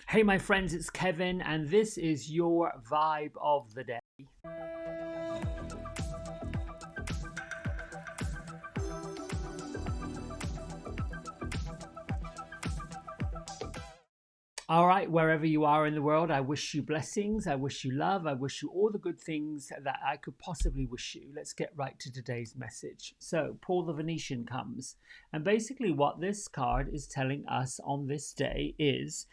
Hey, my friends, it's Kevin, and this is your vibe of the day. All right, wherever you are in the world, I wish you blessings, I wish you love, I wish you all the good things that I could possibly wish you. Let's get right to today's message. So, Paul the Venetian comes, and basically, what this card is telling us on this day is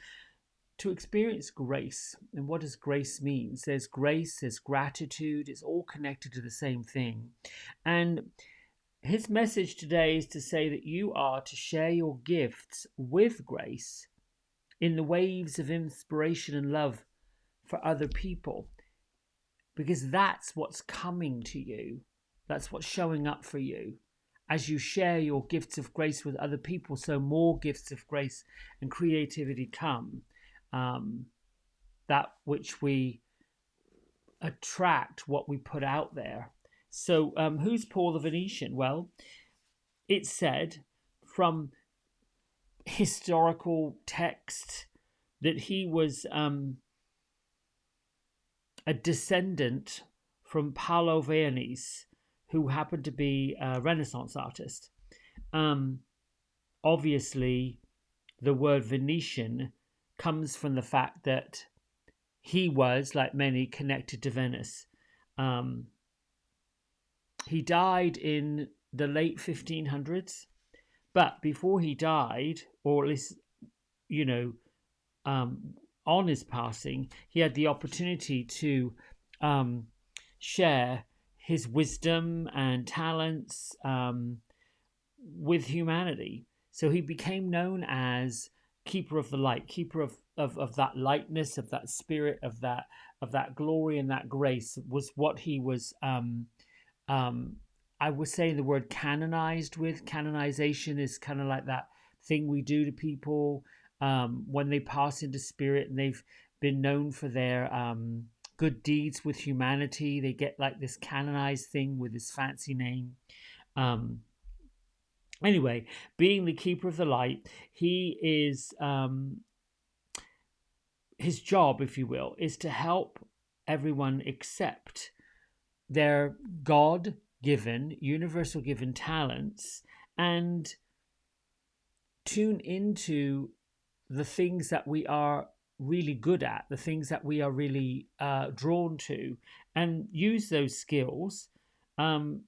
to experience grace. And what does grace mean? There's grace, there's gratitude, it's all connected to the same thing. And his message today is to say that you are to share your gifts with grace in the waves of inspiration and love for other people, because that's what's coming to you. That's what's showing up for you as you share your gifts of grace with other people. So more gifts of grace and creativity come. That which we attract, what we put out there. So, who's Paul the Venetian? Well, it's said from historical text that he was a descendant from Paolo Veronese, who happened to be a Renaissance artist. Um, Obviously, the word Venetian comes from the fact that he was, like many, connected to Venice. Um, he died in the late 1500s, but before he died, or at least, you know, on his passing, he had the opportunity to um, share his wisdom and talents with humanity. So he became known as keeper of the light, keeper of that lightness, of that spirit, of that glory and that grace was what he was. Um, I would say the word canonized with. Canonization is kind of like that thing we do to people when they pass into spirit and they've been known for their good deeds with humanity. They get like this canonized thing with this fancy name. Um, anyway, being the keeper of the light, he is his job, if you will, is to help everyone accept their God given, universal given talents and tune into the things that we are really good at, the things that we are really drawn to, and use those skills, um,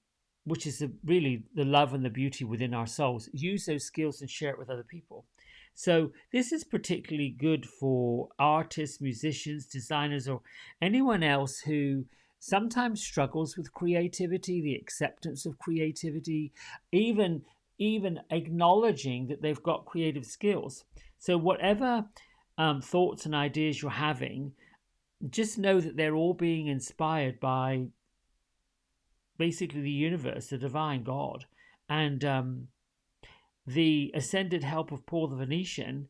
which is really the love and the beauty within our souls. Use those skills and share it with other people. So, this is particularly good for artists, musicians, designers, or anyone else who sometimes struggles with creativity, the acceptance of creativity, even acknowledging that they've got creative skills. So, whatever thoughts and ideas you're having, just know that they're all being inspired by basically the universe, the divine God. And the ascended help of Paul the Venetian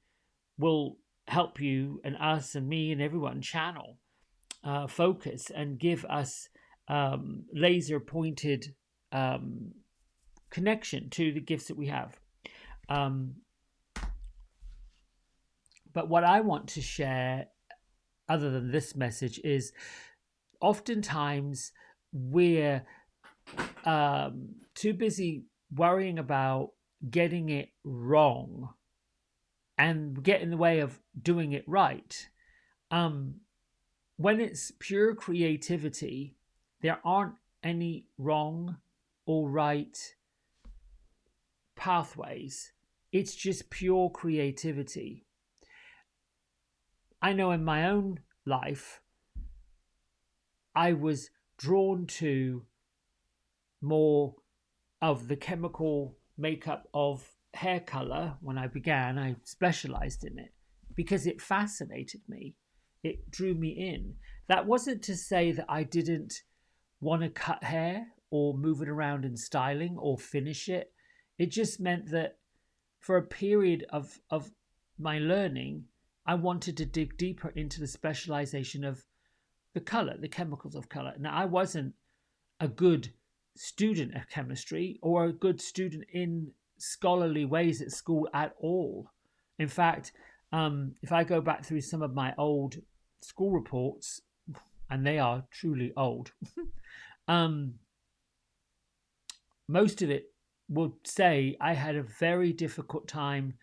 will help you and us and me and everyone channel, focus, and give us laser pointed um, connection to the gifts that we have. Um, but what I want to share, other than this message, is oftentimes we're too busy worrying about getting it wrong and get in the way of doing it right. Um, when it's pure creativity, there aren't any wrong or right pathways. It's just pure creativity. I know in my own life, I was drawn to more of the chemical makeup of hair color when I began. I specialized in it because it fascinated me. It drew me in. That wasn't to say that I didn't want to cut hair or move it around in styling or finish it. It just meant that for a period of my learning, I wanted to dig deeper into the specialization of the color, the chemicals of color. Now, I wasn't a good student of chemistry or a good student in scholarly ways at school at all. In fact, If I go back through some of my old school reports, and they are truly old, um, most of it would say I had a very difficult time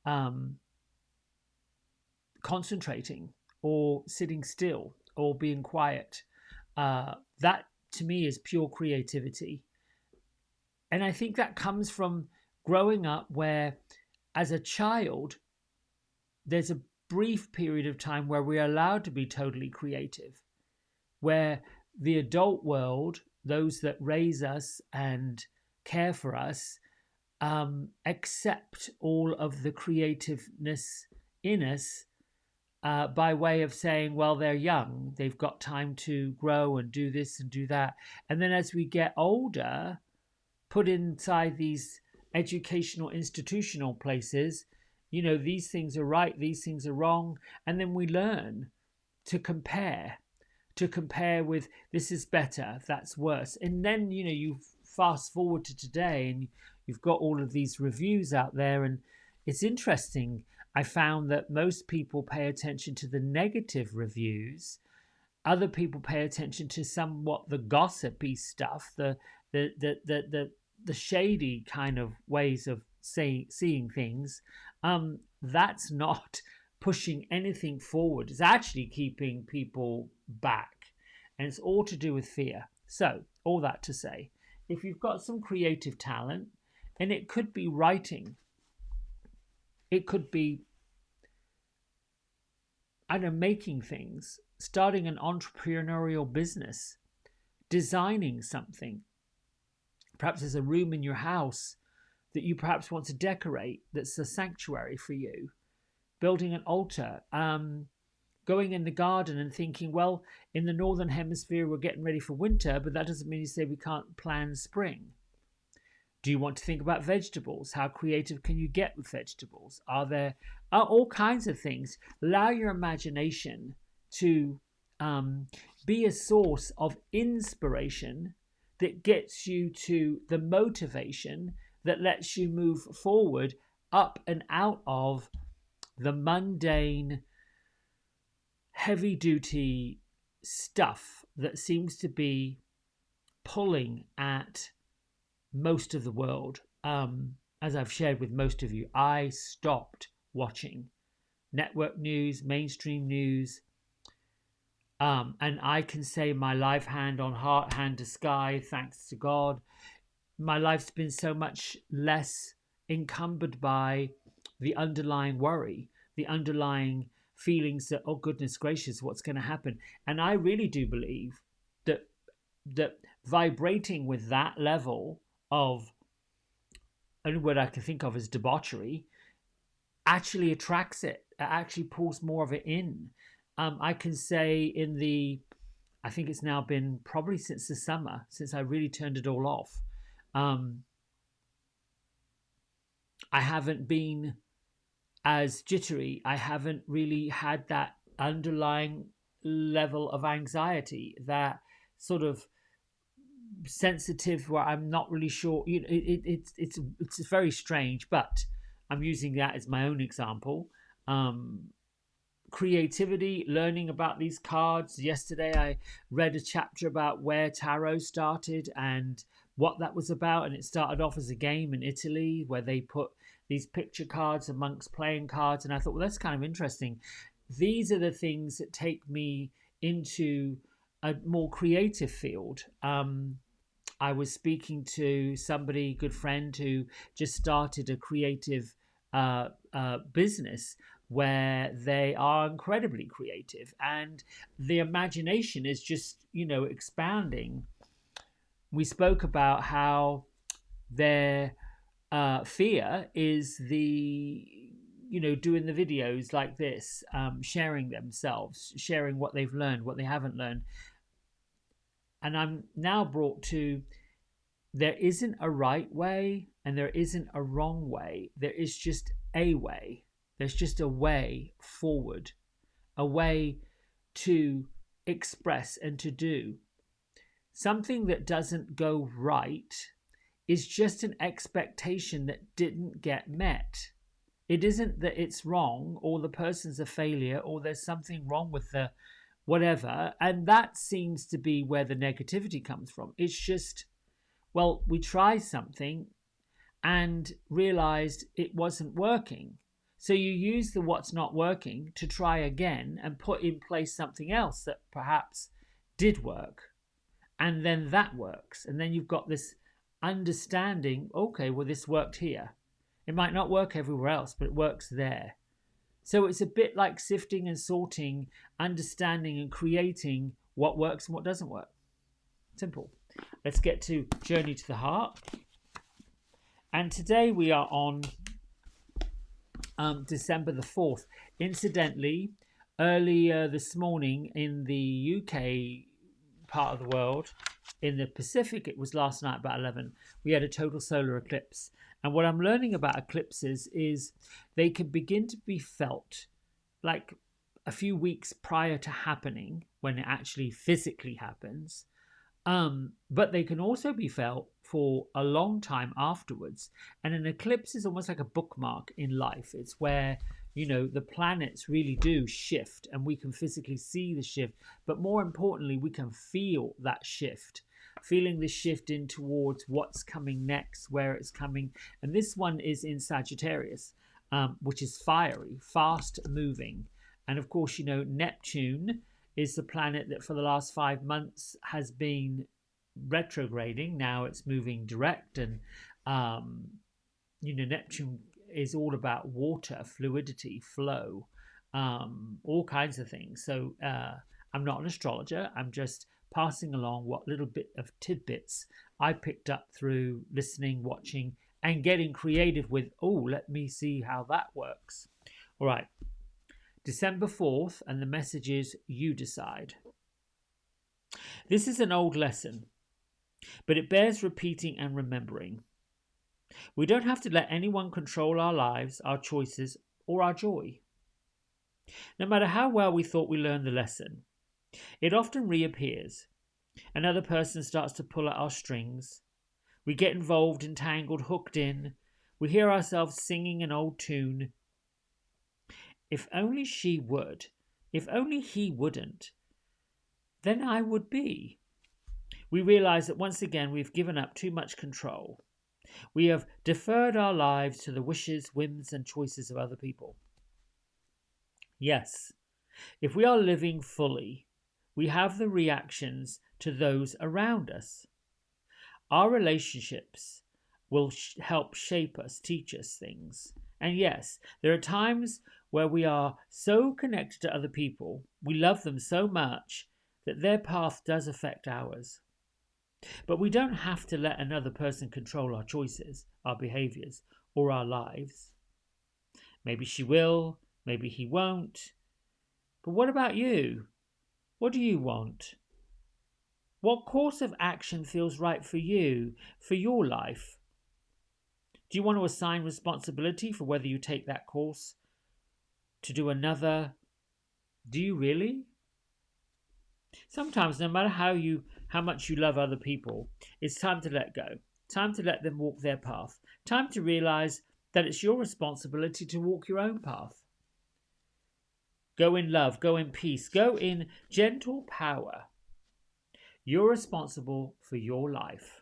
um, concentrating or sitting still or being quiet. That to me is pure creativity. And I think that comes from growing up where, as a child, there's a brief period of time where we're allowed to be totally creative, where the adult world, those that raise us and care for us, accept all of the creativeness in us by way of saying, well, they're young, they've got time to grow and do this and do that. And then as we get older, put inside these educational institutional places, these things are right, these things are wrong. And then we learn to compare with this is better, that's worse. And then, you fast forward to today and you've got all of these reviews out there. And it's interesting. I found that most people pay attention to the negative reviews. Other people pay attention to somewhat the gossipy stuff, the shady kind of ways of seeing things. That's not pushing anything forward. It's actually keeping people back. And it's all to do with fear. So, all that to say, if you've got some creative talent, and it could be writing, it could be, I don't know, making things, starting an entrepreneurial business, designing something. Perhaps there's a room in your house that you perhaps want to decorate that's a sanctuary for you. Building an altar, going in the garden and thinking, well, in the Northern Hemisphere, we're getting ready for winter, but that doesn't mean you say we can't plan spring. Do you want to think about vegetables? How creative can you get with vegetables? Are there all kinds of things? Allow your imagination to be a source of inspiration that gets you to the motivation that lets you move forward up and out of the mundane, heavy-duty stuff that seems to be pulling at most of the world. As I've shared with most of you, I stopped watching network news, mainstream news, and I can say my life, hand on heart, hand to sky, thanks to God, my life's been so much less encumbered by the underlying worry, the underlying feelings that, oh goodness gracious, what's going to happen? And I really do believe that vibrating with that level of, only word I can think of as debauchery, actually attracts it. It actually pulls more of it in. I can say I think it's now been probably since the summer, since I really turned it all off. I haven't been as jittery. I haven't really had that underlying level of anxiety, that sort of sensitive where I'm not really sure. It's very strange, but I'm using that as my own example. Creativity, learning about these cards. Yesterday I read a chapter about where tarot started and what that was about, and it started off as a game in Italy where they put these picture cards amongst playing cards, and I thought, well, that's kind of interesting. These are the things that take me into a more creative field. I was speaking to somebody, good friend, who just started a creative business where they are incredibly creative, and the imagination is just, expanding. We spoke about how their fear is doing the videos like this, sharing themselves, sharing what they've learned, what they haven't learned. And I'm now brought to, there isn't a right way and there isn't a wrong way. There is just a way. There's just a way forward, a way to express and to do. Something that doesn't go right is just an expectation that didn't get met. It isn't that it's wrong or the person's a failure or there's something wrong with the whatever. And that seems to be where the negativity comes from. It's just, well, we tried something and realized it wasn't working. So you use the what's not working to try again and put in place something else that perhaps did work. And then that works. And then you've got this understanding, okay, well, this worked here. It might not work everywhere else, but it works there. So it's a bit like sifting and sorting, understanding and creating what works and what doesn't work. Simple. Let's get to Journey to the Heart. And today we are on December the 4th. Incidentally, earlier this morning in the UK part of the world, in the Pacific, it was last night about 11, we had a total solar eclipse. And what I'm learning about eclipses is they can begin to be felt like a few weeks prior to happening, when it actually physically happens. But they can also be felt for a long time afterwards. And an eclipse is almost like a bookmark in life. It's where, you know, the planets really do shift and we can physically see the shift. But more importantly, we can feel that shift, feeling the shift in towards what's coming next, where it's coming. And this one is in Sagittarius, which is fiery, fast moving. And of course, you know, Neptune is the planet that for the last 5 months has been retrograding. Now it's moving direct, and you know, Neptune is all about water, fluidity, flow, all kinds of things. So I'm not an astrologer. I'm just passing along what little bit of tidbits I picked up through listening, watching, and getting creative with, oh, let me see how that works. All right. December 4th, and the message is you decide. This is an old lesson, but it bears repeating and remembering. We don't have to let anyone control our lives, our choices, or our joy. No matter how well we thought we learned the lesson, it often reappears. Another person starts to pull at our strings. We get involved, entangled, hooked in. We hear ourselves singing an old tune. If only she would, if only he wouldn't, then I would be. We realize that once again we've given up too much control. We have deferred our lives to the wishes, whims, and choices of other people. Yes, if we are living fully, we have the reactions to those around us. Our relationships will help shape us, teach us things. And yes, there are times where we are so connected to other people, we love them so much that their path does affect ours. But we don't have to let another person control our choices, our behaviors, or our lives. Maybe she will, maybe he won't. But what about you? What do you want? What course of action feels right for you, for your life? Do you want to assign responsibility for whether you take that course to do another? Do you really? Sometimes, no matter how much you love other people, it's time to let go. Time to let them walk their path. Time to realize that it's your responsibility to walk your own path. Go in love, go in peace, go in gentle power. You're responsible for your life.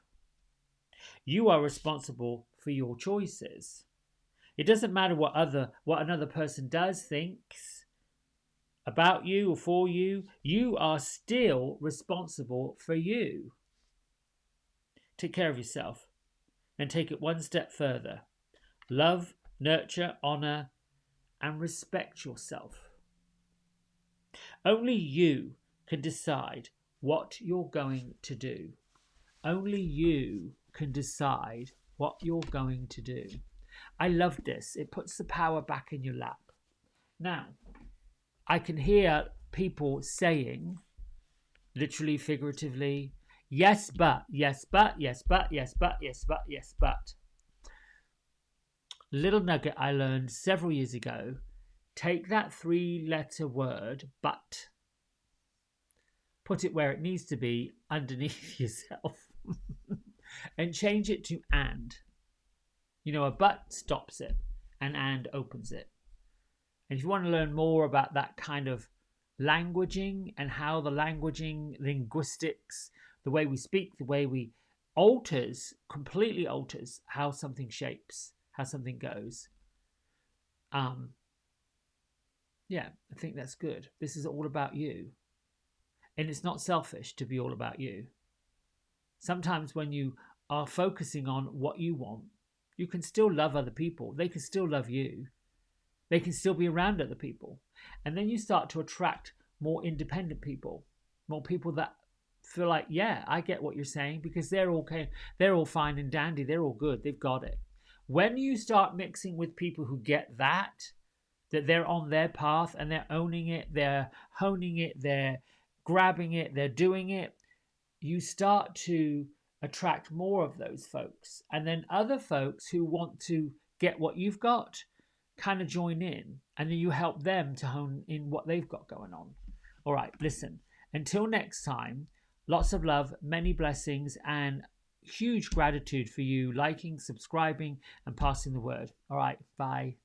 You are responsible for your choices. It doesn't matter what another person does, thinks about you or for you. You are still responsible for you. Take care of yourself and take it one step further. Love, nurture, honor, and respect yourself. Only you can decide what you're going to do. Only you can decide what you're going to do. I love this. It puts the power back in your lap. Now, I can hear people saying, literally, figuratively, yes, but, yes, but, yes, but, yes, but, yes, but, yes, but. Little nugget I learned several years ago. Take that 3-letter word, but, put it where it needs to be, underneath yourself, and change it to and. You know, a but stops it. and opens it. And if you want to learn more about that kind of languaging and how the linguistics, the way we speak, the way we completely alters how something shapes, how something goes. Yeah, I think that's good. This is all about you. And it's not selfish to be all about you. Sometimes when you are focusing on what you want, you can still love other people. They can still love you. They can still be around other people. And then you start to attract more independent people, more people that feel like, yeah, I get what you're saying, because they're okay, they're all fine and dandy, they're all good, they've got it. When you start mixing with people who get that they're on their path and they're owning it, they're honing it, they're grabbing it, they're doing it, you start to attract more of those folks. And then other folks who want to get what you've got kind of join in, and then you help them to hone in what they've got going on. All right, listen, until next time, lots of love, many blessings, and huge gratitude for you liking, subscribing, and passing the word. All right, bye.